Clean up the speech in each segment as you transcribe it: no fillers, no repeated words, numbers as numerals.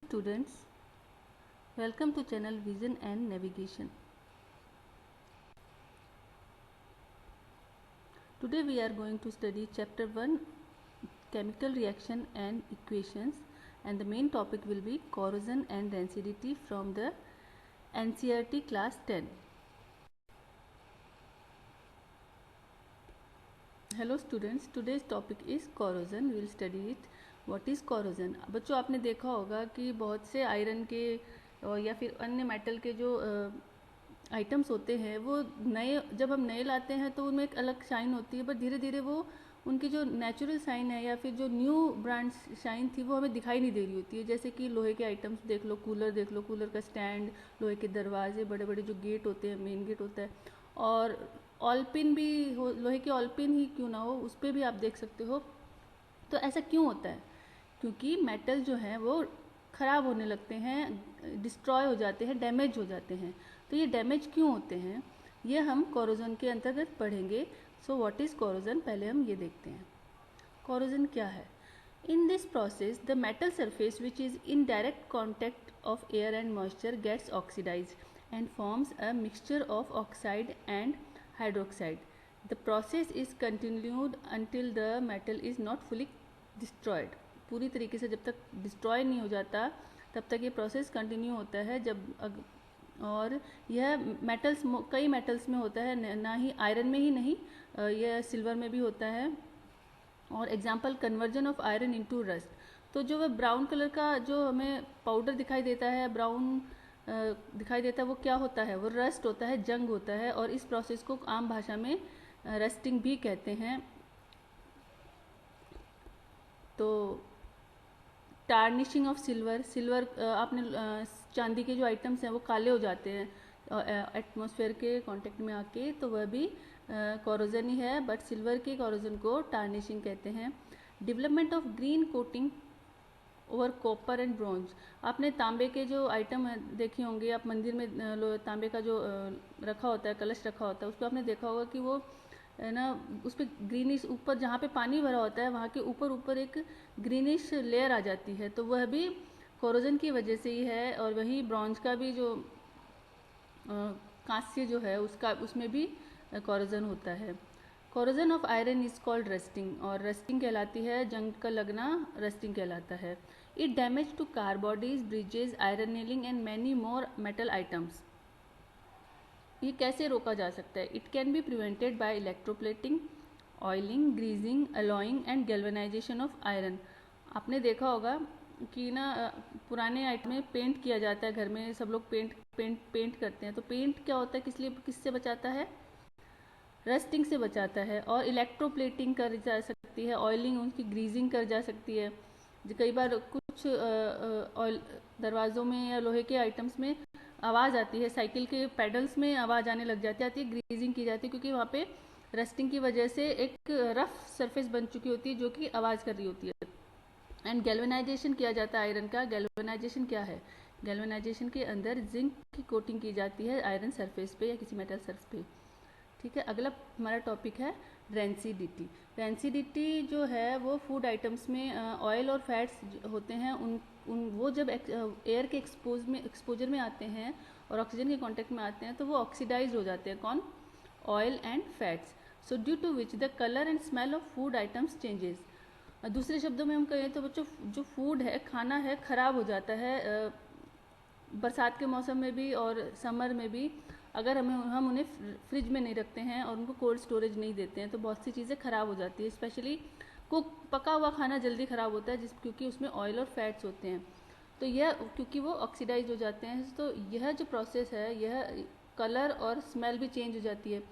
Students, welcome to channel Vision and Navigation. Today we are going to study chapter 1, chemical reaction and equations, and the main topic will be corrosion and rancidity from the NCERT class 10. Hello students, today's topic is corrosion. We will study it. What is corrosion? बच्चों आपने देखा होगा कि बहुत से iron के या फिर अन्य मेटल के जो आइटम्स होते हैं वो नए जब हम नए लाते हैं तो उनमें एक अलग शाइन होती है, बट धीरे धीरे वो उनकी जो नेचुरल शाइन है या फिर जो न्यू ब्रांड शाइन थी वो हमें दिखाई नहीं दे रही होती है। जैसे कि लोहे के आइटम्स देख लो, कूलर देख लो, कूलर का स्टैंड, लोहे के दरवाजे, बड़े बड़े जो गेट होते हैं, मेन गेट होता है, और ऑलपिन भी हो, लोहे के ऑलपिन ही क्यों ना हो, उस पर भी आप देख सकते हो। तो ऐसा क्यों होता है? क्योंकि मेटल जो है वो ख़राब होने लगते हैं, डिस्ट्रॉय हो जाते हैं, डैमेज हो जाते हैं। तो ये डैमेज क्यों होते हैं ये हम कोरोजन के अंतर्गत पढ़ेंगे। सो व्हाट इज़ कोरोजन, पहले हम ये देखते हैं कोरोजन क्या है। In this process the metal surface which is in direct contact of air and moisture gets oxidise and forms a mixture of oxide and hydroxide. The process is continued until the metal is not fully destroyed. पूरी तरीके से जब तक destroy नहीं हो जाता तब तक ये प्रोसेस कंटिन्यू होता है। और यह मेटल्स कई मेटल्स में होता है, ना ही आयरन में ही नहीं, यह सिल्वर में भी होता है। और example conversion of iron into rust. तो जो वह ब्राउन कलर का जो हमें पाउडर दिखाई देता है, ब्राउन दिखाई देता है, वो क्या होता है? वो रस्ट होता है, जंग होता है। और इस प्रोसेस को आम भाषा में रस्टिंग भी कहते हैं। तो टार्निशिंग ऑफ सिल्वर, आपने चांदी के जो आइटम्स हैं वो काले हो जाते हैं एटमॉस्फेयर के कांटेक्ट में आके, तो वह भी कोरोजन ही है, बट सिल्वर के कोरोजन को टार्निशिंग कहते हैं. Development of green coating over copper and bronze. आपने तांबे के जो आइटम देखे होंगे, आप मंदिर में तांबे का जो रखा होता है, कलश रखा होता है, उस पर आपने देखा होगा कि वो है ना, उस पर ग्रीनिश ऊपर जहाँ पे पानी भरा होता है वहाँ के ऊपर ऊपर एक ग्रीनिश लेयर आ जाती है, तो वह भी कोरोजन की वजह से ही है. और वही ब्रॉन्ज का भी जो कांस्य जो है उसका उसमें भी कोरोजन होता है. Corrosion of iron is called rusting, और रस्टिंग कहलाती है, जंग का लगना रस्टिंग कहलाता है. It damage to car bodies, bridges, iron nailing and many more metal items. ये कैसे रोका जा सकता है? It can be prevented by electroplating, oiling, greasing, alloying and galvanization of iron. आपने देखा होगा कि ना पुराने आइटम में पेंट किया जाता है, घर में सब लोग पेंट करते हैं. तो पेंट क्या होता है, किससे बचाता है? रस्टिंग से बचाता है. और इलेक्ट्रोप्लेटिंग कर जा सकती है, ऑयलिंग, उनकी ग्रीजिंग कर जा सकती है. कई बार कुछ ऑयल दरवाज़ों में या लोहे के आइटम्स में आवाज़ आती है, साइकिल के पेडल्स में आवाज़ आने लग जाती है, ग्रीजिंग की जाती है, क्योंकि वहाँ पे रस्टिंग की वजह से एक रफ सरफेस बन चुकी होती है जो कि आवाज़ कर रही होती है. एंड गैल्वेनाइजेशन किया जाता है आयरन का. गैल्वेनाइजेशन क्या है? गैल्वेनाइजेशन के अंदर जिंक की कोटिंग की जाती है आयरन सरफेस पे या किसी मेटल सरफेस पे. ठीक है, अगला हमारा टॉपिक है रेंसिडिटी. रेंसिडिटी जो है वो फूड आइटम्स में ऑयल और फैट्स होते हैं, वो जब एयर के एक्सपोजर में आते हैं और ऑक्सीजन के कांटेक्ट में आते हैं तो वो ऑक्सीडाइज हो जाते हैं. कौन? Oil and fats. So due to which the colour and smell of food items changes. दूसरे शब्दों में हम कहें तो बच्चों, जो फूड है, खाना है, खराब हो जाता है बरसात के मौसम में भी और समर में भी. अगर हम उन्हें फ्रिज में नहीं रखते हैं और उनको कोल्ड स्टोरेज नहीं देते हैं तो बहुत सी चीज़ें ख़राब हो जाती है. स्पेशली पका हुआ खाना जल्दी ख़राब होता है क्योंकि उसमें ऑयल और फैट्स होते हैं. तो यह क्योंकि वो ऑक्सीडाइज हो जाते हैं, तो यह जो प्रोसेस है, यह कलर और स्मेल भी चेंज हो जाती है.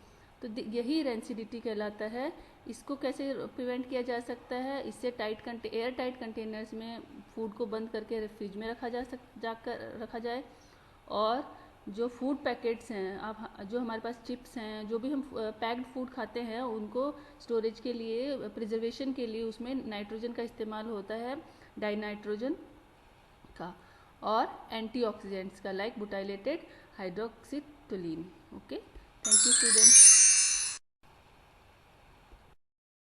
तो यही रेंसिडिटी कहलाता है. इसको कैसे प्रिवेंट किया जा सकता है? इससे एयर टाइट कंटेनर्स में फूड को बंद करके फ्रिज में रखा जाए. और जो फूड पैकेट्स हैं, जो हमारे पास चिप्स हैं, जो भी हम पैक्ड फूड खाते हैं, उनको स्टोरेज के लिए, प्रिजर्वेशन के लिए उसमें नाइट्रोजन का इस्तेमाल होता है, डाइनाइट्रोजन का, और एंटीऑक्सीडेंट्स का, like butylated hydroxytoluene. Okay, thank you students.